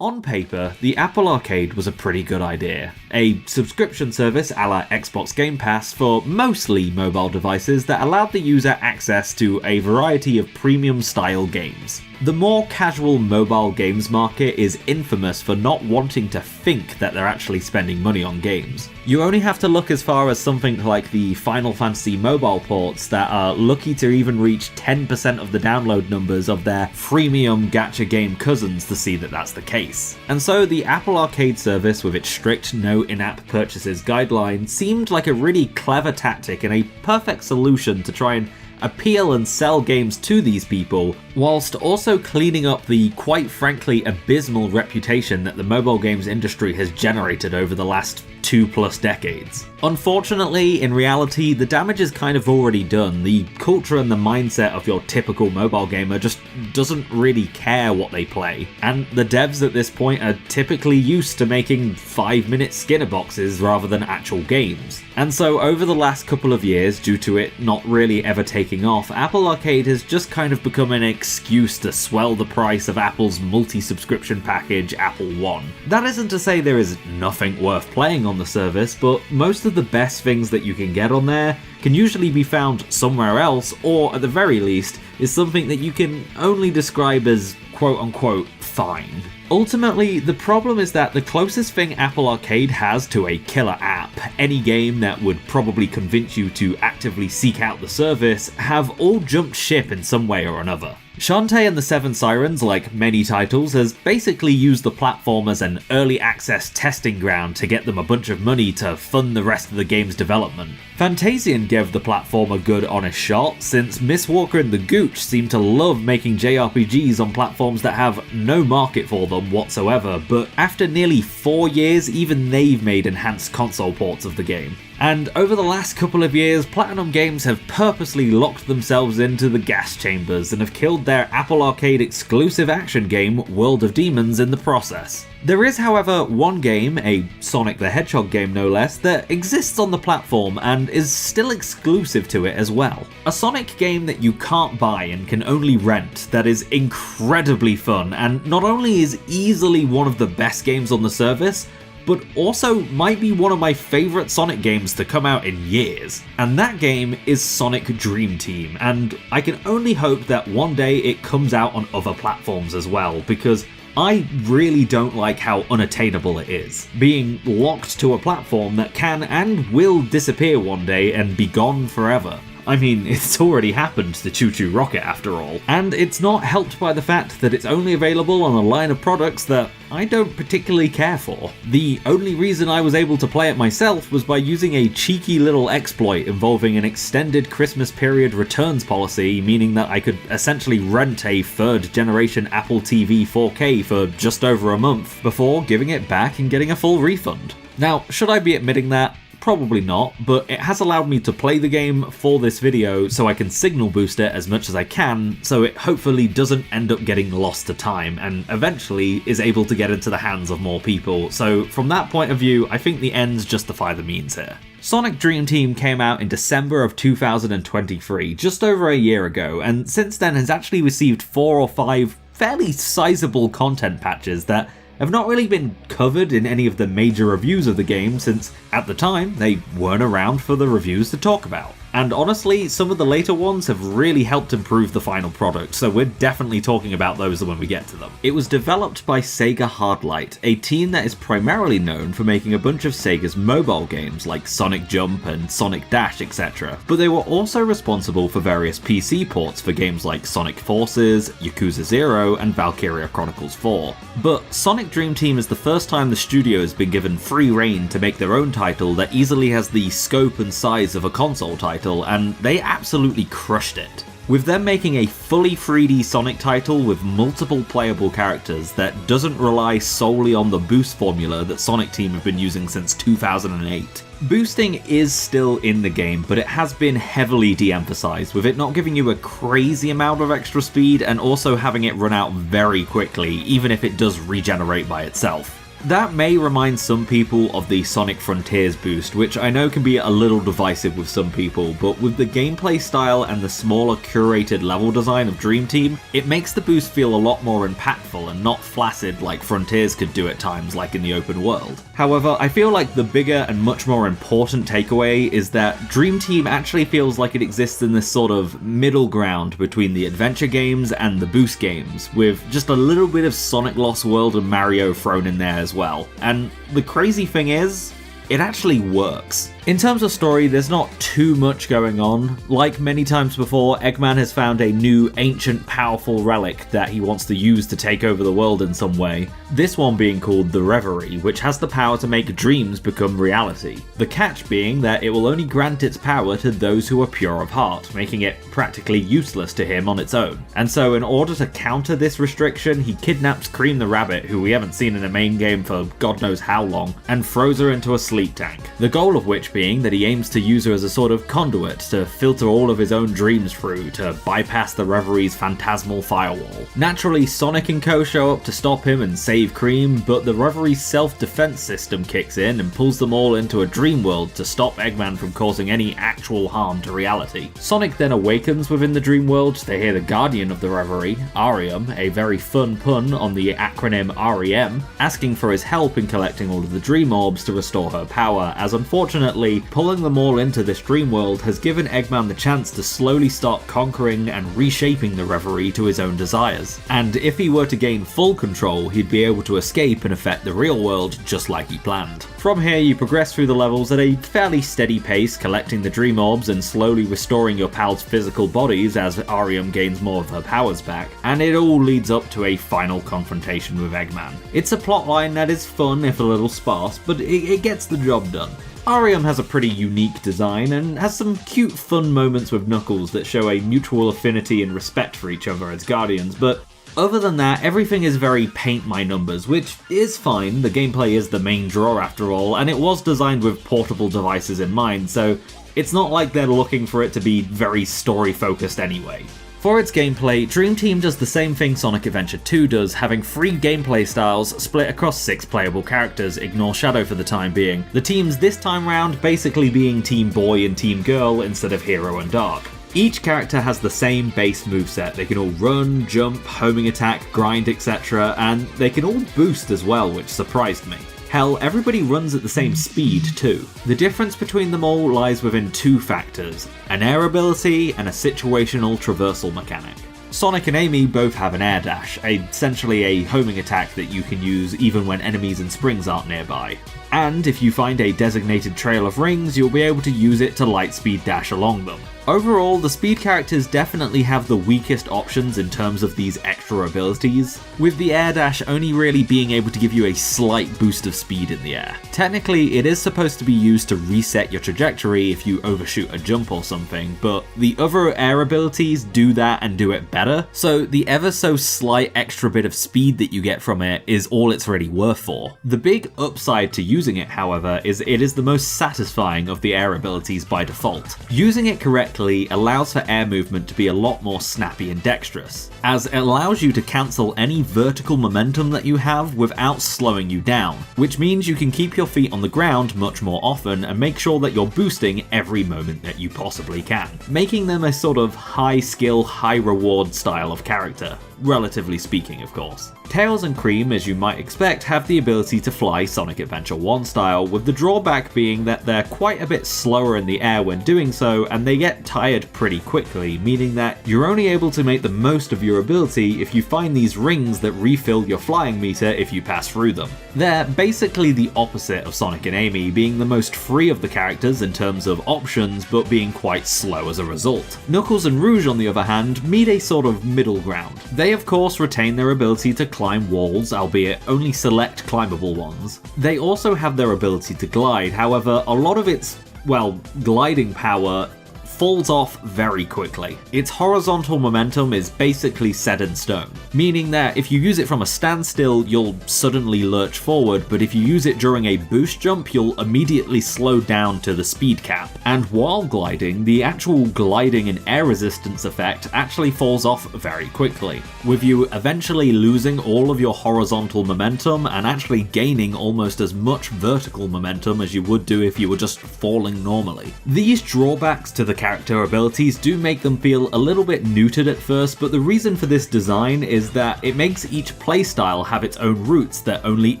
On paper, the Apple Arcade was a pretty good idea. A subscription service a la Xbox Game Pass for mostly mobile devices that allowed the user access to a variety of premium-style games. The more casual mobile games market is infamous for not wanting to think that they're actually spending money on games. You only have to look as far as something like the Final Fantasy mobile ports that are lucky to even reach 10% of the download numbers of their freemium gacha game cousins to see that that's the case. And so the Apple Arcade service with its strict no in-app purchases guideline seemed like a really clever tactic and a perfect solution to try and appeal and sell games to these people, whilst also cleaning up the quite frankly abysmal reputation that the mobile games industry has generated over the last 2+ decades. Unfortunately, in reality, the damage is kind of already done. The culture and the mindset of your typical mobile gamer just doesn't really care what they play, and the devs at this point are typically used to making 5-minute Skinner boxes rather than actual games. And so over the last couple of years, due to it not really ever taking off, Apple Arcade has just kind of become an excuse to swell the price of Apple's multi-subscription package, Apple One. That isn't to say there is nothing worth playing on the service, but most of the best things that you can get on there can usually be found somewhere else, or at the very least, is something that you can only describe as quote-unquote fine. Ultimately, the problem is that the closest thing Apple Arcade has to a killer app, any game that would probably convince you to actively seek out the service, have all jumped ship in some way or another. Shantae and the Seven Sirens, like many titles, has basically used the platform as an early access testing ground to get them a bunch of money to fund the rest of the game's development. Fantasian gave the platform a good honest shot, since Miss Walker and the Gooch seem to love making JRPGs on platforms that have no market for them whatsoever, but after nearly 4 years, even they've made enhanced console ports of the game. And over the last couple of years, Platinum Games have purposely locked themselves into the gas chambers and have killed their Apple Arcade exclusive action game, World of Demons, in the process. There is, however, one game, a Sonic the Hedgehog game no less, that exists on the platform and is still exclusive to it as well. A Sonic game that you can't buy and can only rent that is incredibly fun and not only is easily one of the best games on the service, but also might be one of my favourite Sonic games to come out in years. And that game is Sonic Dream Team, and I can only hope that one day it comes out on other platforms as well, because I really don't like how unattainable it is, being locked to a platform that can and will disappear one day and be gone forever. I mean, it's already happened to Choo Choo Rocket after all, and it's not helped by the fact that it's only available on a line of products that I don't particularly care for. The only reason I was able to play it myself was by using a cheeky little exploit involving an extended Christmas period returns policy, meaning that I could essentially rent a 3rd generation Apple TV 4K for just over a month before giving it back and getting a full refund. Now, should I be admitting that? Probably not, but it has allowed me to play the game for this video so I can signal boost it as much as I can, so it hopefully doesn't end up getting lost to time and eventually is able to get into the hands of more people. So from that point of view, I think the ends justify the means here. Sonic Dream Team came out in December of 2023, just over a year ago, and since then has actually received 4 or 5 fairly sizable content patches that have not really been covered in any of the major reviews of the game since, at the time, they weren't around for the reviews to talk about. And honestly, some of the later ones have really helped improve the final product, so we're definitely talking about those when we get to them. It was developed by Sega Hardlight, a team that is primarily known for making a bunch of Sega's mobile games like Sonic Jump and Sonic Dash, etc. But they were also responsible for various PC ports for games like Sonic Forces, Yakuza 0, and Valkyria Chronicles 4. But Sonic Dream Team is the first time the studio has been given free rein to make their own title that easily has the scope and size of a console title, and they absolutely crushed it. With them making a fully 3D Sonic title with multiple playable characters that doesn't rely solely on the boost formula that Sonic Team have been using since 2008. Boosting is still in the game, but it has been heavily de-emphasized, with it not giving you a crazy amount of extra speed and also having it run out very quickly, even if it does regenerate by itself. That may remind some people of the Sonic Frontiers boost, which I know can be a little divisive with some people, but with the gameplay style and the smaller curated level design of Dream Team, it makes the boost feel a lot more impactful and not flaccid like Frontiers could do at times like in the open world. However, I feel like the bigger and much more important takeaway is that Dream Team actually feels like it exists in this sort of middle ground between the adventure games and the boost games, with just a little bit of Sonic Lost World and Mario thrown in there as well. And the crazy thing is, it actually works. In terms of story, there's not too much going on. Like many times before, Eggman has found a new ancient powerful relic that he wants to use to take over the world in some way. This one being called the Reverie, which has the power to make dreams become reality. The catch being that it will only grant its power to those who are pure of heart, making it practically useless to him on its own. And so in order to counter this restriction, he kidnaps Cream the Rabbit, who we haven't seen in a main game for God knows how long, and throws her into a sleep tank. The goal of which being that he aims to use her as a sort of conduit to filter all of his own dreams through to bypass the Reverie's phantasmal firewall. Naturally, Sonic and co show up to stop him and save Cream, but the Reverie's self-defense system kicks in and pulls them all into a dream world to stop Eggman from causing any actual harm to reality. Sonic then awakens within the dream world to hear the guardian of the Reverie, Arium, a very fun pun on the acronym REM, asking for his help in collecting all of the dream orbs to restore her power, as unfortunately pulling them all into this dream world has given Eggman the chance to slowly start conquering and reshaping the Reverie to his own desires. And if he were to gain full control, he'd be able to escape and affect the real world just like he planned. From here, you progress through the levels at a fairly steady pace, collecting the dream orbs and slowly restoring your pals' physical bodies as Arium gains more of her powers back, and it all leads up to a final confrontation with Eggman. It's a plotline that is fun if a little sparse, but it gets the job done. Arium has a pretty unique design and has some cute fun moments with Knuckles that show a mutual affinity and respect for each other as guardians, but other than that, everything is very paint my numbers, which is fine. The gameplay is the main draw after all, and it was designed with portable devices in mind, so it's not like they're looking for it to be very story focused anyway. For its gameplay, Dream Team does the same thing Sonic Adventure 2 does, having 3 gameplay styles split across 6 playable characters, ignore Shadow for the time being. The teams this time round basically being Team Boy and Team Girl instead of Hero and Dark. Each character has the same base moveset. They can all run, jump, homing attack, grind, etc., and they can all boost as well, which surprised me. Hell, everybody runs at the same speed too. The difference between them all lies within 2 factors, an air ability and a situational traversal mechanic. Sonic and Amy both have an air dash, essentially a homing attack that you can use even when enemies and springs aren't nearby. And if you find a designated trail of rings, you'll be able to use it to lightspeed dash along them. Overall, the speed characters definitely have the weakest options in terms of these extra abilities, with the air dash only really being able to give you a slight boost of speed in the air. Technically, it is supposed to be used to reset your trajectory if you overshoot a jump or something, but the other air abilities do that and do it better, so the ever so slight extra bit of speed that you get from it is all it's really worth for. The big upside to using it, however, is it is the most satisfying of the air abilities by default. Using it correctly allows for air movement to be a lot more snappy and dexterous, as it allows you to cancel any vertical momentum that you have without slowing you down, which means you can keep your feet on the ground much more often and make sure that you're boosting every moment that you possibly can, making them a sort of high skill, high reward style of character, relatively speaking of course. Tails and Cream, as you might expect, have the ability to fly Sonic Adventure 1 style, with the drawback being that they're quite a bit slower in the air when doing so, and they get tired pretty quickly, meaning that you're only able to make the most of your ability if you find these rings that refill your flying meter if you pass through them. They're basically the opposite of Sonic and Amy, being the most free of the characters in terms of options, but being quite slow as a result. Knuckles and Rouge, on the other hand, meet a sort of middle ground. They of course retain their ability to climb walls, albeit only select climbable ones. They also have their ability to glide, however, a lot of its, well, gliding power falls off very quickly. Its horizontal momentum is basically set in stone, meaning that if you use it from a standstill, you'll suddenly lurch forward, but if you use it during a boost jump, you'll immediately slow down to the speed cap. And while gliding, the actual gliding and air resistance effect actually falls off very quickly, with you eventually losing all of your horizontal momentum and actually gaining almost as much vertical momentum as you would do if you were just falling normally. These drawbacks to the character abilities do make them feel a little bit neutered at first, but the reason for this design is that it makes each playstyle have its own routes that only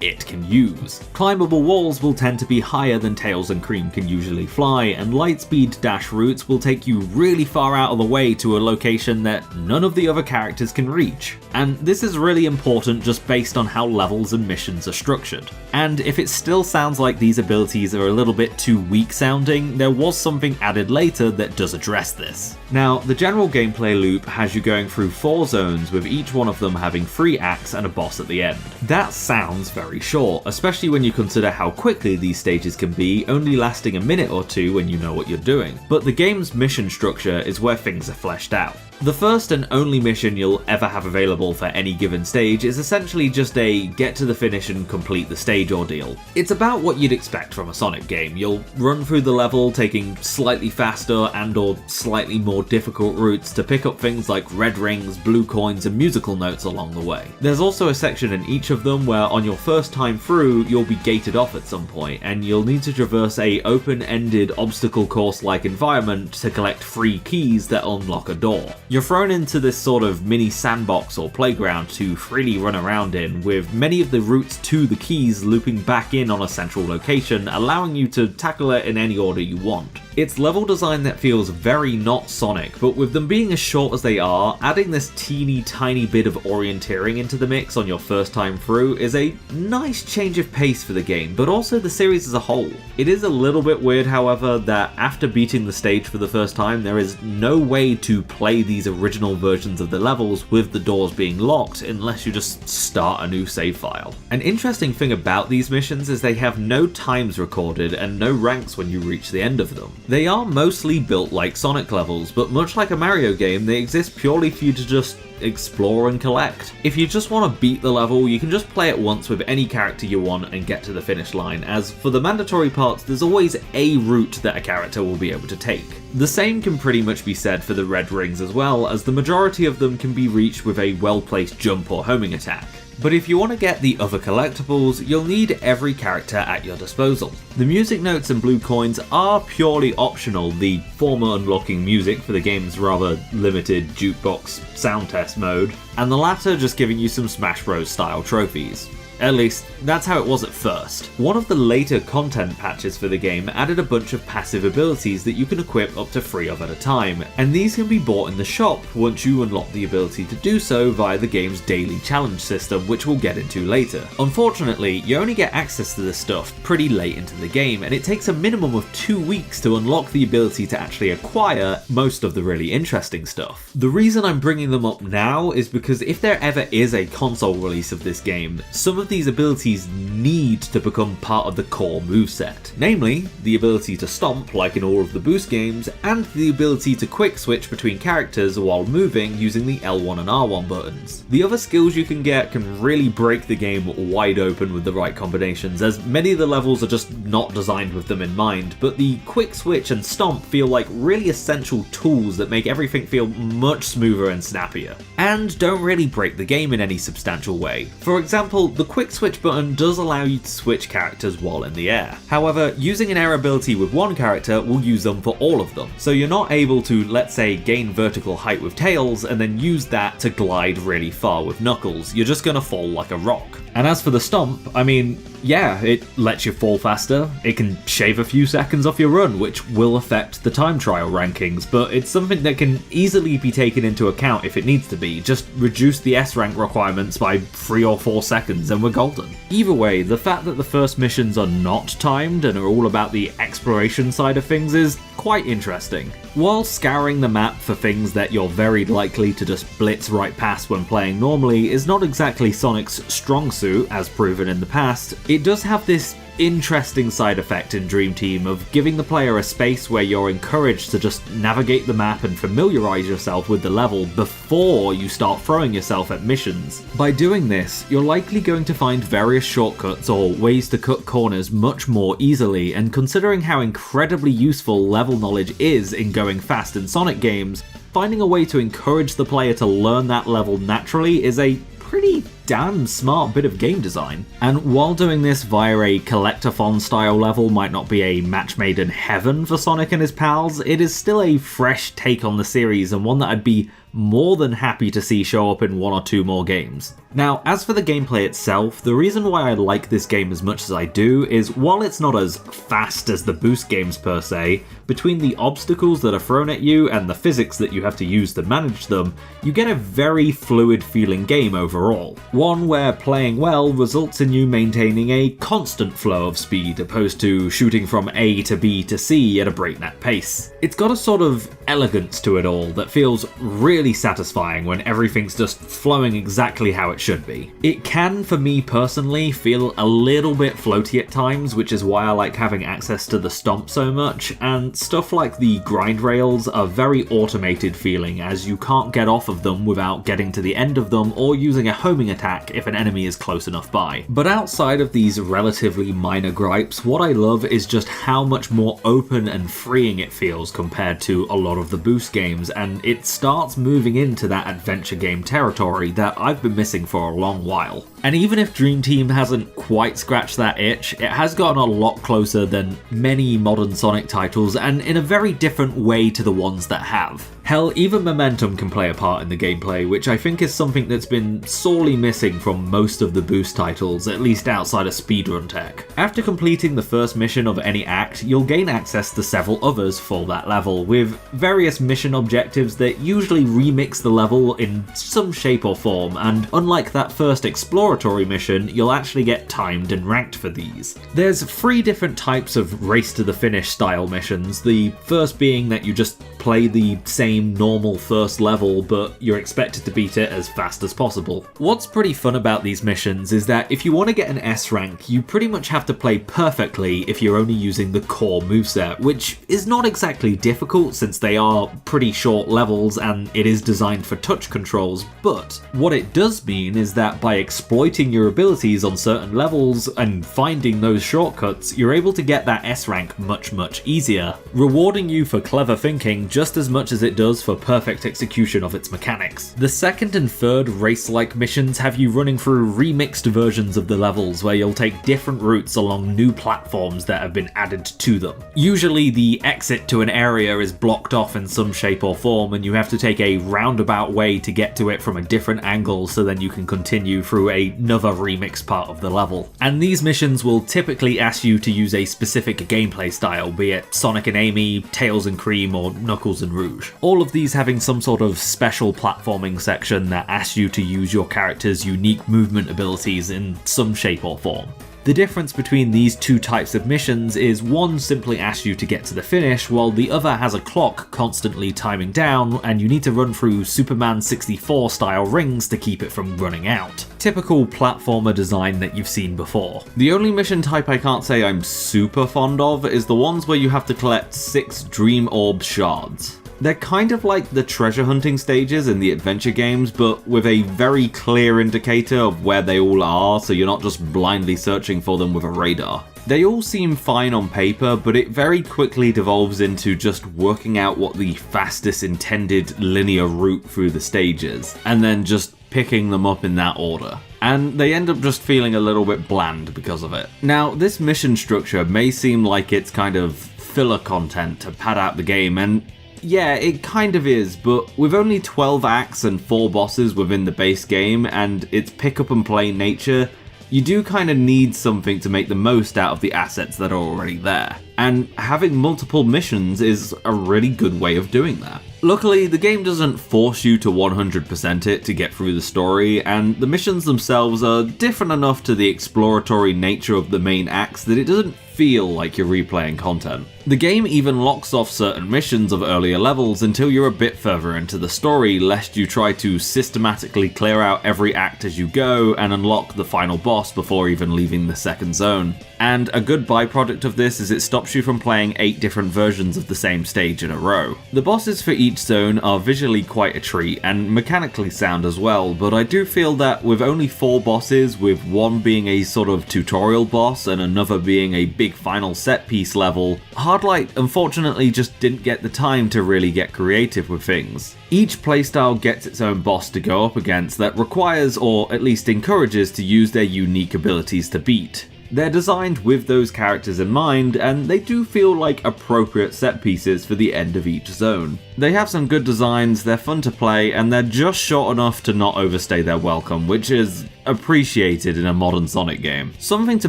it can use. Climbable walls will tend to be higher than Tails and Cream can usually fly, and lightspeed dash routes will take you really far out of the way to a location that none of the other characters can reach. And this is really important just based on how levels and missions are structured. And if it still sounds like these abilities are a little bit too weak sounding, there was something added later that does address this. Now, the general gameplay loop has you going through 4 zones, with each one of them having 3 acts and a boss at the end. That sounds very short, especially when you consider how quickly these stages can be, only lasting a minute or two when you know what you're doing. But the game's mission structure is where things are fleshed out. The first and only mission you'll ever have available for any given stage is essentially just a get to the finish and complete the stage ordeal. It's about what you'd expect from a Sonic game. You'll run through the level taking slightly faster and or slightly more difficult routes to pick up things like red rings, blue coins and musical notes along the way. There's also a section in each of them where on your first time through you'll be gated off at some point and you'll need to traverse a open-ended obstacle course-like environment to collect 3 keys that unlock a door. You're thrown into this sort of mini sandbox or playground to freely run around in, with many of the routes to the keys looping back in on a central location, allowing you to tackle it in any order you want. It's level design that feels very not Sonic, but with them being as short as they are, adding this teeny tiny bit of orienteering into the mix on your first time through is a nice change of pace for the game, but also the series as a whole. It is a little bit weird, however, that after beating the stage for the first time, there is no way to play these original versions of the levels with the doors being locked unless you just start a new save file. An interesting thing about these missions is they have no times recorded and no ranks when you reach the end of them. They are mostly built like Sonic levels, but much like a Mario game, they exist purely for you to just explore and collect. If you just want to beat the level, you can just play it once with any character you want and get to the finish line, as for the mandatory parts there's always a route that a character will be able to take. The same can pretty much be said for the red rings as well, as the majority of them can be reached with a well-placed jump or homing attack. But if you want to get the other collectibles, you'll need every character at your disposal. The music notes and blue coins are purely optional, the former unlocking music for the game's rather limited jukebox sound test mode, and the latter just giving you some Smash Bros style trophies. At least, that's how it was at first. One of the later content patches for the game added a bunch of passive abilities that you can equip up to 3 of at a time, and these can be bought in the shop once you unlock the ability to do so via the game's daily challenge system, which we'll get into later. Unfortunately, you only get access to this stuff pretty late into the game, and it takes a minimum of 2 weeks to unlock the ability to actually acquire most of the really interesting stuff. The reason I'm bringing them up now is because if there ever is a console release of this game, some of these abilities need to become part of the core moveset, namely the ability to stomp like in all of the boost games, and the ability to quick switch between characters while moving using the L1 and R1 buttons. The other skills you can get can really break the game wide open with the right combinations, as many of the levels are just not designed with them in mind, but the quick switch and stomp feel like really essential tools that make everything feel much smoother and snappier, and don't really break the game in any substantial way. For example, the quick switch button does allow you to switch characters while in the air. However, using an air ability with one character will use them for all of them, so you're not able to, let's say, gain vertical height with Tails and then use that to glide really far with Knuckles. You're just gonna fall like a rock. And as for the stomp, I mean, yeah, it lets you fall faster, it can shave a few seconds off your run, which will affect the time trial rankings, but it's something that can easily be taken into account if it needs to be. Just reduce the S rank requirements by 3 or 4 seconds and we're golden. Either way, the fact that the first missions are not timed and are all about the exploration side of things is quite interesting. While scouring the map for things that you're very likely to just blitz right past when playing normally is not exactly Sonic's strong suit, as proven in the past, It does have this interesting side effect in Dream Team of giving the player a space where you're encouraged to just navigate the map and familiarize yourself with the level before you start throwing yourself at missions. By doing this, you're likely going to find various shortcuts or ways to cut corners much more easily, and considering how incredibly useful level knowledge is in going fast in Sonic games, finding a way to encourage the player to learn that level naturally is a pretty damn smart bit of game design. And while doing this via a collectathon style level might not be a match made in heaven for Sonic and his pals, it is still a fresh take on the series and one that I'd be more than happy to see show up in one or two more games. Now, as for the gameplay itself, the reason why I like this game as much as I do is while it's not as fast as the Boost games per se, between the obstacles that are thrown at you and the physics that you have to use to manage them, you get a very fluid feeling game overall. One where playing well results in you maintaining a constant flow of speed opposed to shooting from A to B to C at a breakneck pace. It's got a sort of elegance to it all that feels really satisfying when everything's just flowing exactly how it should be. It can, for me personally, feel a little bit floaty at times, which is why I like having access to the Stomp so much, and stuff like the grind rails are very automated feeling as you can't get off of them without getting to the end of them or using a homing attack if an enemy is close enough by. But outside of these relatively minor gripes, what I love is just how much more open and freeing it feels compared to a lot of the Boost games, and it starts moving into that adventure game territory that I've been missing for a long while. And even if Dream Team hasn't quite scratched that itch, it has gotten a lot closer than many modern Sonic titles, and in a very different way to the ones that have. Hell, even momentum can play a part in the gameplay, which I think is something that's been sorely missing from most of the Boost titles, at least outside of speedrun tech. After completing the first mission of any act, you'll gain access to several others for that level, with various mission objectives that usually remix the level in some shape or form, and unlike that first exploratory mission, you'll actually get timed and ranked for these. There's 3 different types of race to the finish style missions, the first being that you just play the same normal first level, but you're expected to beat it as fast as possible. What's pretty fun about these missions is that if you want to get an S rank, you pretty much have to play perfectly if you're only using the core moveset, which is not exactly difficult since they are pretty short levels and it is designed for touch controls, but what it does mean is that by exploiting your abilities on certain levels and finding those shortcuts, you're able to get that S rank much easier, rewarding you for clever thinking just as much as it does for perfect execution of its mechanics. The second and third race-like missions have you running through remixed versions of the levels where you'll take different routes along new platforms that have been added to them. Usually the exit to an area is blocked off in some shape or form and you have to take a roundabout way to get to it from a different angle so then you can continue through another remixed part of the level. And these missions will typically ask you to use a specific gameplay style, be it Sonic and Amy, Tails and Cream, or Knuckles and Rouge. All of these having some sort of special platforming section that asks you to use your character's unique movement abilities in some shape or form. The difference between these 2 types of missions is one simply asks you to get to the finish, while the other has a clock constantly timing down and you need to run through Superman 64 style rings to keep it from running out. Typical platformer design that you've seen before. The only mission type I can't say I'm super fond of is the ones where you have to collect 6 Dream Orb shards. They're kind of like the treasure hunting stages in the adventure games, but with a very clear indicator of where they all are, so you're not just blindly searching for them with a radar. They all seem fine on paper, but it very quickly devolves into just working out what the fastest intended linear route through the stage is, and then just picking them up in that order. And they end up just feeling a little bit bland because of it. Now, this mission structure may seem like it's kind of filler content to pad out the game, and yeah, it kind of is, but with only 12 acts and 4 bosses within the base game and its pick up and play nature, you do kind of need something to make the most out of the assets that are already there. and having multiple missions is a really good way of doing that. Luckily, the game doesn't force you to 100% it to get through the story, and the missions themselves are different enough to the exploratory nature of the main acts that it doesn't feel like you're replaying content. The game even locks off certain missions of earlier levels until you're a bit further into the story, lest you try to systematically clear out every act as you go and unlock the final boss before even leaving the second zone. And a good byproduct of this is it stops you from playing 8 different versions of the same stage in a row. The bosses for each zone are visually quite a treat and mechanically sound as well, but I do feel that with only 4 bosses, with one being a sort of tutorial boss and another being a big final set piece level, Hardlight unfortunately just didn't get the time to really get creative with things. Each playstyle gets its own boss to go up against that requires, or at least encourages, to use their unique abilities to beat. They're designed with those characters in mind, and they do feel like appropriate set pieces for the end of each zone. They have some good designs, they're fun to play, and they're just short enough to not overstay their welcome, which is appreciated in a modern Sonic game. Something to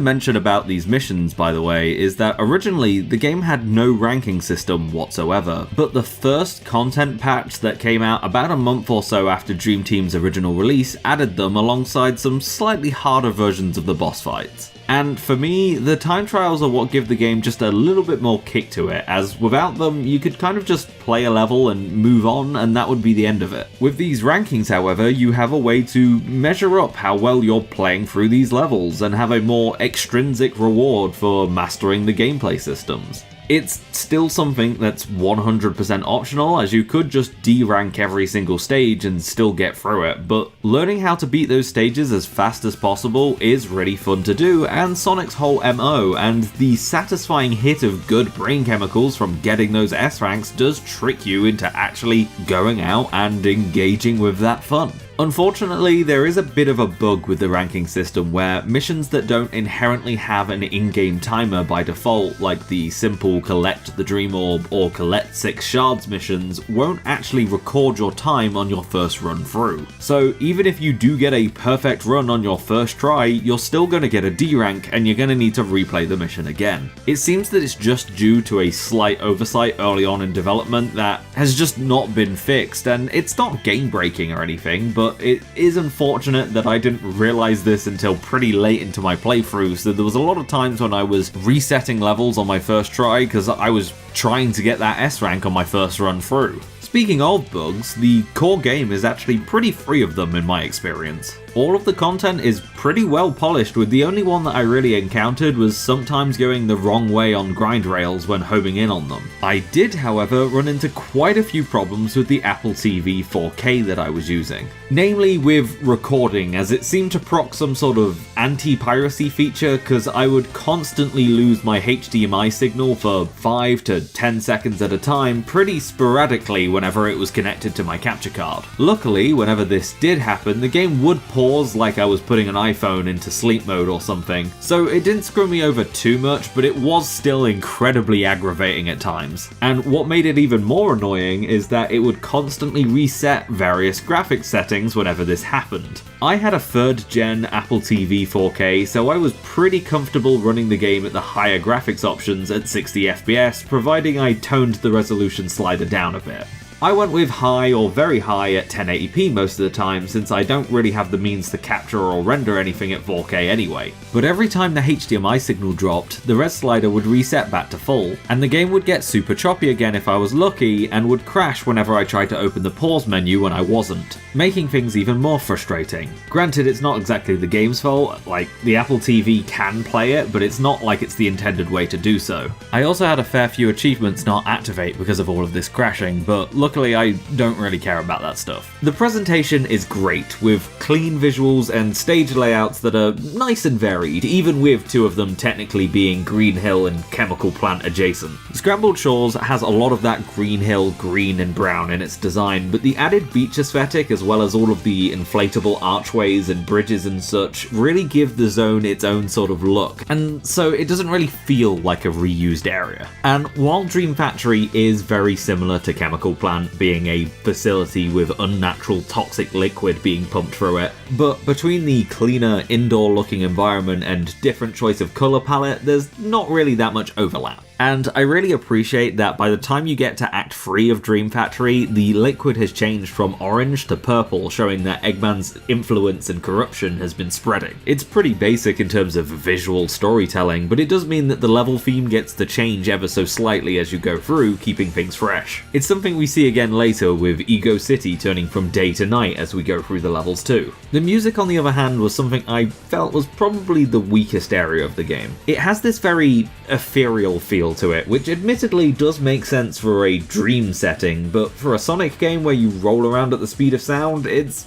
mention about these missions, by the way, is that originally the game had no ranking system whatsoever, but the first content patch that came out about a month or so after Dream Team's original release added them alongside some slightly harder versions of the boss fights. And for me, the time trials are what give the game just a little bit more kick to it, as without them, you could kind of just play a level and move on, and that would be the end of it. With these rankings, however, you have a way to measure up how well you're playing through these levels and have a more extrinsic reward for mastering the gameplay systems. It's still something that's 100% optional, as you could just D-rank every single stage and still get through it, but learning how to beat those stages as fast as possible is really fun to do, and Sonic's whole MO, and the satisfying hit of good brain chemicals from getting those S ranks does trick you into actually going out and engaging with that fun. Unfortunately, there is a bit of a bug with the ranking system where missions that don't inherently have an in-game timer by default, like the simple collect the Dream Orb or collect 6 shards missions, won't actually record your time on your first run through. So even if you do get a perfect run on your first try, you're still going to get a D rank and you're going to need to replay the mission again. It seems that it's just due to a slight oversight early on in development that has just not been fixed, and it's not game-breaking or anything, but it is unfortunate that I didn't realize this until pretty late into my playthrough, so there was a lot of times when I was resetting levels on my first try because I was trying to get that S rank on my first run through. Speaking of bugs, the core game is actually pretty free of them in my experience. All of the content is pretty well polished, with the only one that I really encountered was sometimes going the wrong way on grind rails when homing in on them. I did, however, run into quite a few problems with the Apple TV 4K that I was using. Namely with recording, as it seemed to proc some sort of anti-piracy feature, because I would constantly lose my HDMI signal for 5 to 10 seconds at a time pretty sporadically whenever it was connected to my capture card. Luckily, whenever this did happen, the game would pause like I was putting an iPhone into sleep mode or something, so it didn't screw me over too much, but it was still incredibly aggravating at times. And what made it even more annoying is that it would constantly reset various graphics settings whenever this happened. I had a 3rd gen Apple TV 4K, so I was pretty comfortable running the game at the higher graphics options at 60 FPS, providing I toned the resolution slider down a bit. I went with high or very high at 1080p most of the time, since I don't really have the means to capture or render anything at 4K anyway. But every time the HDMI signal dropped, the res slider would reset back to full, and the game would get super choppy again if I was lucky, and would crash whenever I tried to open the pause menu when I wasn't, making things even more frustrating. Granted, it's not exactly the game's fault, like the Apple TV can play it, but it's not like it's the intended way to do so. I also had a fair few achievements not activate because of all of this crashing, but luckily I don't really care about that stuff. The presentation is great, with clean visuals and stage layouts that are nice and varied, even with 2 of them technically being Green Hill and Chemical Plant adjacent. Scrambled Shores has a lot of that Green Hill green and brown in its design, but the added beach aesthetic as well as all of the inflatable archways and bridges and such really give the zone its own sort of look, and so it doesn't really feel like a reused area. And while Dream Factory is very similar to Chemical Plant, being a facility with unnatural toxic liquid being pumped through it, but between the cleaner indoor looking environment and different choice of colour palette, there's not really that much overlap. And I really appreciate that by the time you get to Act 3 of Dream Factory, the liquid has changed from orange to purple, showing that Eggman's influence and corruption has been spreading. It's pretty basic in terms of visual storytelling, but it does mean that the level theme gets to change ever so slightly as you go through, keeping things fresh. It's something we see again later with Ego City turning from day to night as we go through the levels too. The music, on the other hand, was something I felt was probably the weakest area of the game. It has this very ethereal feel to it, which admittedly does make sense for a dream setting, but for a Sonic game where you roll around at the speed of sound, it's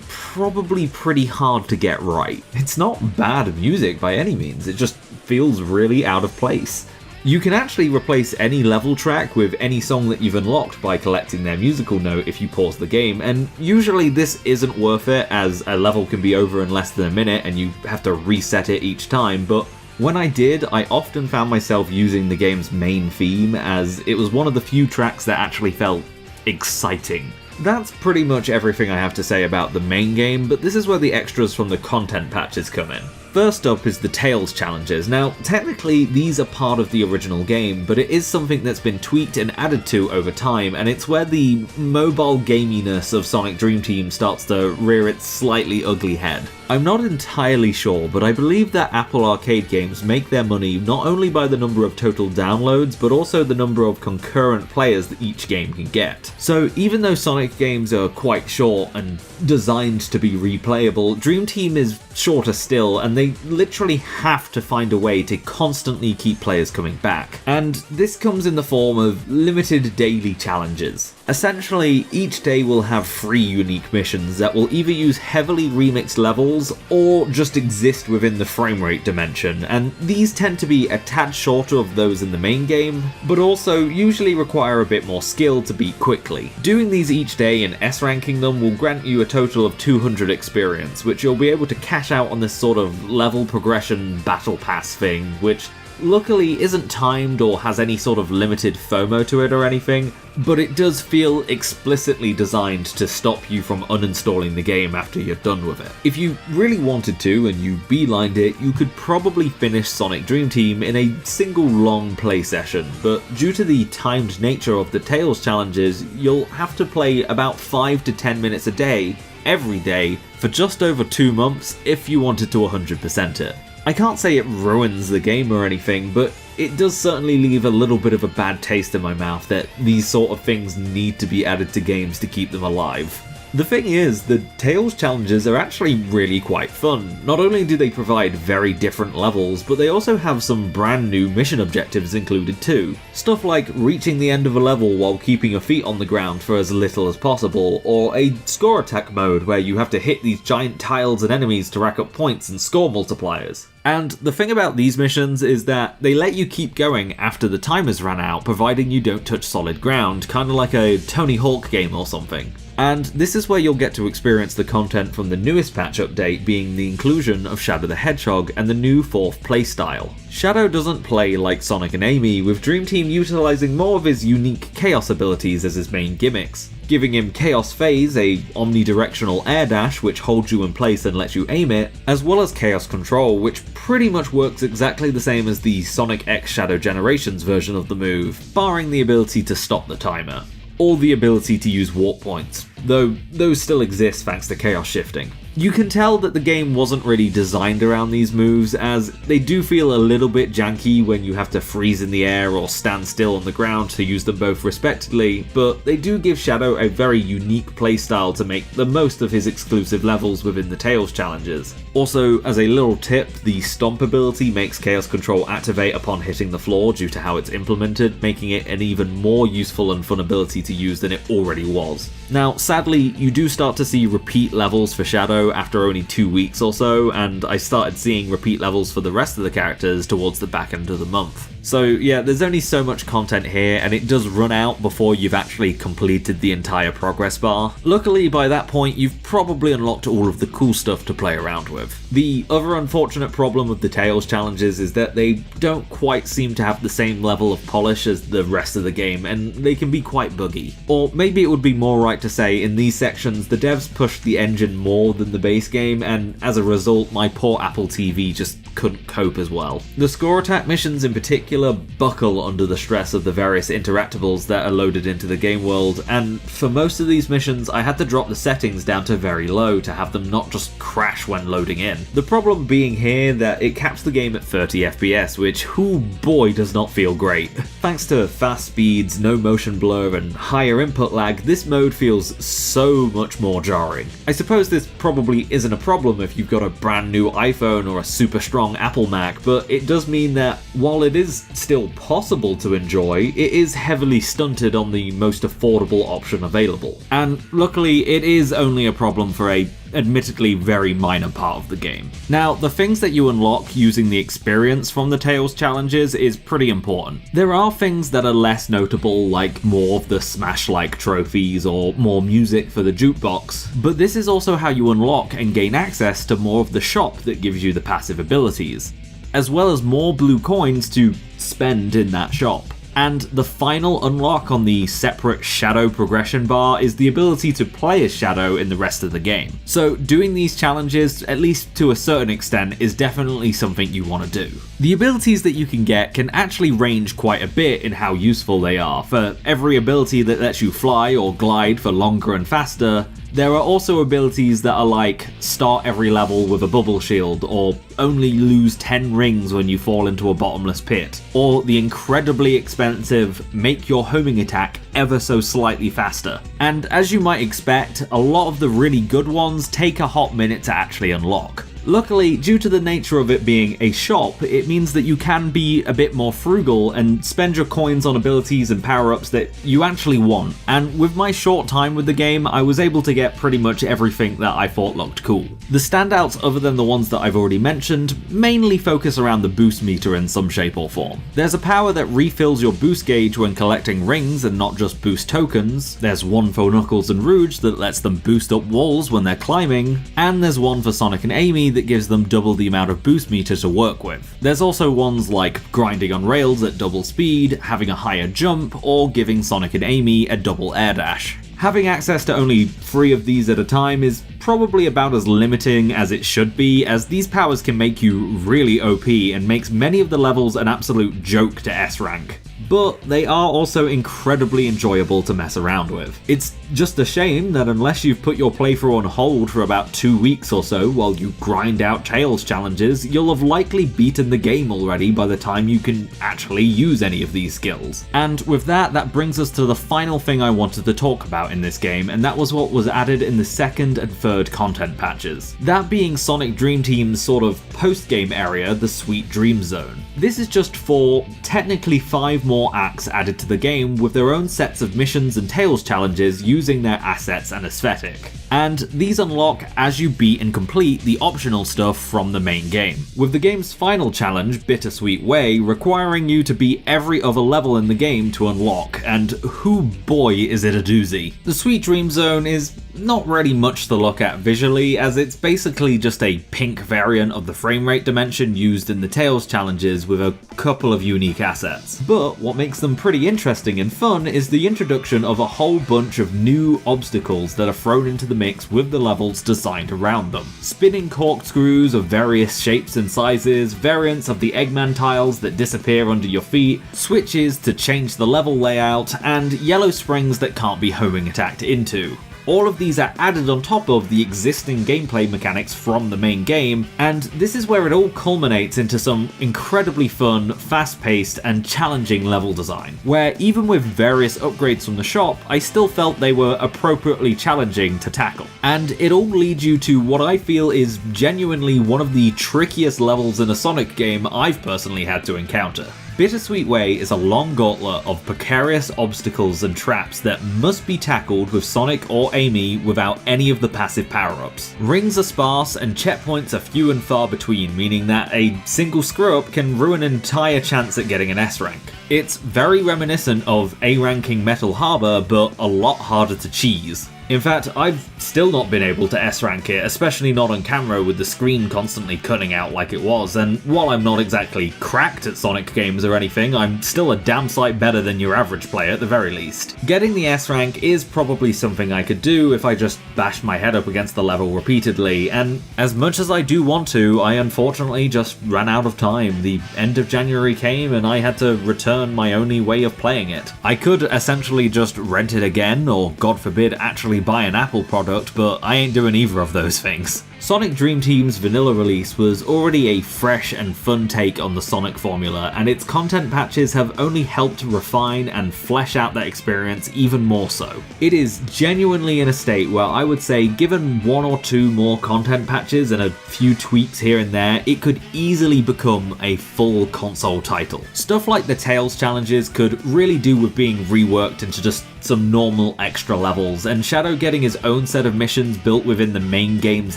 probably pretty hard to get right. It's not bad music by any means, it just feels really out of place. You can actually replace any level track with any song that you've unlocked by collecting their musical note if you pause the game, and usually this isn't worth it as a level can be over in less than a minute and you have to reset it each time, but when I did, I often found myself using the game's main theme as it was one of the few tracks that actually felt exciting. That's pretty much everything I have to say about the main game, but this is where the extras from the content patches come in. First up is the Tails challenges. Now, technically these are part of the original game, but it is something that's been tweaked and added to over time, and it's where the mobile gaminess of Sonic Dream Team starts to rear its slightly ugly head. I'm not entirely sure, but I believe that Apple Arcade games make their money not only by the number of total downloads, but also the number of concurrent players that each game can get. So even though Sonic games are quite short and designed to be replayable, Dream Team is shorter still, and they literally have to find a way to constantly keep players coming back. And this comes in the form of limited daily challenges. Essentially, each day will have 3 unique missions that will either use heavily remixed levels or just exist within the framerate dimension, and these tend to be a tad shorter of those in the main game, but also usually require a bit more skill to beat quickly. Doing these each day and S-ranking them will grant you a total of 200 experience, which you'll be able to cash out on this sort of level progression battle pass thing, which luckily isn't timed or has any sort of limited FOMO to it or anything, but it does feel explicitly designed to stop you from uninstalling the game after you're done with it. If you really wanted to and you beelined it, you could probably finish Sonic Dream Team in a single long play session, but due to the timed nature of the Tails challenges, you'll have to play about 5 to 10 minutes a day, every day, for just over 2 months if you wanted to 100% it. I can't say it ruins the game or anything, but it does certainly leave a little bit of a bad taste in my mouth that these sort of things need to be added to games to keep them alive. The thing is, the Tails challenges are actually really quite fun. Not only do they provide very different levels, but they also have some brand new mission objectives included too. Stuff like reaching the end of a level while keeping your feet on the ground for as little as possible, or a score attack mode where you have to hit these giant tiles and enemies to rack up points and score multipliers. And the thing about these missions is that they let you keep going after the timers ran out, providing you don't touch solid ground, kinda like a Tony Hawk game or something. And this is where you'll get to experience the content from the newest patch update, being the inclusion of Shadow the Hedgehog and the new 4th playstyle. Shadow doesn't play like Sonic and Amy, with Dream Team utilising more of his unique Chaos abilities as his main gimmicks, giving him Chaos Phase, a omnidirectional air dash which holds you in place and lets you aim it, as well as Chaos Control, which pretty much works exactly the same as the Sonic X Shadow Generations version of the move, barring the ability to stop the timer, or the ability to use warp points, though those still exist thanks to chaos shifting. You can tell that the game wasn't really designed around these moves, as they do feel a little bit janky when you have to freeze in the air or stand still on the ground to use them both respectively, but they do give Shadow a very unique playstyle to make the most of his exclusive levels within the Tails challenges. Also, as a little tip, the Stomp ability makes Chaos Control activate upon hitting the floor due to how it's implemented, making it an even more useful and fun ability to use than it already was. Now, sadly, you do start to see repeat levels for Shadow after only 2 weeks or so, and I started seeing repeat levels for the rest of the characters towards the back end of the month. So yeah, there's only so much content here, and it does run out before you've actually completed the entire progress bar. Luckily, by that point, you've probably unlocked all of the cool stuff to play around with. The other unfortunate problem with the Tails challenges is that they don't quite seem to have the same level of polish as the rest of the game, and they can be quite buggy. Or maybe it would be more right to say, in these sections, the devs pushed the engine more than the base game, and as a result, my poor Apple TV just couldn't cope as well. The score attack missions in particular regular buckle under the stress of the various interactables that are loaded into the game world, and for most of these missions I had to drop the settings down to very low to have them not just crash when loading in. The problem being here that it caps the game at 30 FPS, which, oh boy, does not feel great. Thanks to fast speeds, no motion blur, and higher input lag, this mode feels so much more jarring. I suppose this probably isn't a problem if you've got a brand new iPhone or a super strong Apple Mac, but it does mean that while it is still possible to enjoy, it is heavily stunted on the most affordable option available. And luckily, it is only a problem for a admittedly very minor part of the game. Now, the things that you unlock using the experience from the Tales challenges is pretty important. There are things that are less notable, like more of the Smash-like trophies or more music for the jukebox, but this is also how you unlock and gain access to more of the shop that gives you the passive abilities, as well as more blue coins to spend in that shop. And the final unlock on the separate Shadow progression bar is the ability to play as Shadow in the rest of the game. So doing these challenges, at least to a certain extent, is definitely something you want to do. The abilities that you can get can actually range quite a bit in how useful they are. For every ability that lets you fly or glide for longer and faster, there are also abilities that are like start every level with a bubble shield, or only lose 10 rings when you fall into a bottomless pit, or the incredibly expensive make your homing attack ever so slightly faster. And as you might expect, a lot of the really good ones take a hot minute to actually unlock. Luckily, due to the nature of it being a shop, it means that you can be a bit more frugal and spend your coins on abilities and power-ups that you actually want. And with my short time with the game, I was able to get pretty much everything that I thought looked cool. The standouts, other than the ones that I've already mentioned, mainly focus around the boost meter in some shape or form. There's a power that refills your boost gauge when collecting rings and not just boost tokens. There's one for Knuckles and Rouge that lets them boost up walls when they're climbing, and there's one for Sonic and Amy that gives them double the amount of boost meter to work with. There's also ones like grinding on rails at double speed, having a higher jump, or giving Sonic and Amy a double air dash. Having access to only 3 of these at a time is probably about as limiting as it should be, as these powers can make you really OP and makes many of the levels an absolute joke to S rank. But they are also incredibly enjoyable to mess around with. It's just a shame that unless you've put your playthrough on hold for about 2 weeks or so while you grind out Tales challenges, you'll have likely beaten the game already by the time you can actually use any of these skills. And with that brings us to the final thing I wanted to talk about in this game, and that was what was added in the second and third content patches. That being Sonic Dream Team's sort of post-game area, the SweetDreams Zone. This is just 4, technically 5 more acts added to the game with their own sets of missions and Tales challenges using their assets and aesthetic. And these unlock as you beat and complete the optional stuff from the main game, with the game's final challenge, Bittersweet Way, requiring you to beat every other level in the game to unlock, and whoo boy is it a doozy. The SweetDreams Zone is not really much to look at visually, as it's basically just a pink variant of the frame rate dimension used in the Tales challenges with a couple of unique assets. But what makes them pretty interesting and fun is the introduction of a whole bunch of new obstacles that are thrown into the mix with the levels designed around them. Spinning corkscrews of various shapes and sizes, variants of the Eggman tiles that disappear under your feet, switches to change the level layout, and yellow springs that can't be homing attacked into. All of these are added on top of the existing gameplay mechanics from the main game, and this is where it all culminates into some incredibly fun, fast-paced, and challenging level design, where even with various upgrades from the shop, I still felt they were appropriately challenging to tackle. And it all leads you to what I feel is genuinely one of the trickiest levels in a Sonic game I've personally had to encounter. Bittersweet Way is a long gauntlet of precarious obstacles and traps that must be tackled with Sonic or Amy without any of the passive power-ups. Rings are sparse and checkpoints are few and far between, meaning that a single screw-up can ruin an entire chance at getting an S rank. It's very reminiscent of A ranking Metal Harbor, but a lot harder to cheese. In fact, I've still not been able to S-rank it, especially not on camera with the screen constantly cutting out like it was, and while I'm not exactly cracked at Sonic games or anything, I'm still a damn sight better than your average player at the very least. Getting the S-rank is probably something I could do if I just bashed my head up against the level repeatedly, and as much as I do want to, I unfortunately just ran out of time. The end of January came and I had to return my only way of playing it. I could essentially just rent it again, or God forbid actually buy an Apple product, but I ain't doing either of those things. Sonic Dream Team's vanilla release was already a fresh and fun take on the Sonic formula, and its content patches have only helped refine and flesh out that experience even more so. It is genuinely in a state where I would say given 1 or 2 more content patches and a few tweaks here and there, it could easily become a full console title. Stuff like the Tails challenges could really do with being reworked into just some normal extra levels, and Shadow getting his own set of missions built within the main game's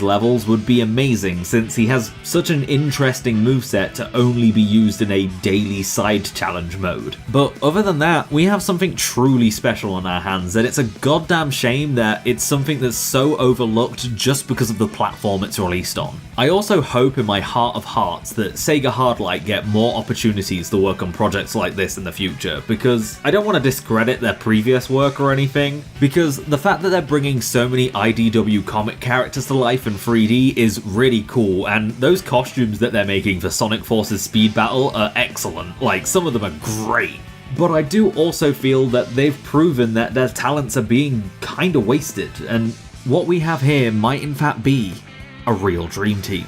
levels would be amazing, since he has such an interesting moveset to only be used in a daily side challenge mode. But other than that, we have something truly special on our hands, and it's a goddamn shame that it's something that's so overlooked just because of the platform it's released on. I also hope in my heart of hearts that Sega Hardlight get more opportunities to work on projects like this in the future, because I don't want to discredit their previous work or anything, because the fact that they're bringing so many IDW comic characters to life in 3D is really cool, and those costumes that they're making for Sonic Force's Speed Battle are excellent. Like, some of them are great. But I do also feel that they've proven that their talents are being kinda wasted, and what we have here might in fact be a real dream team.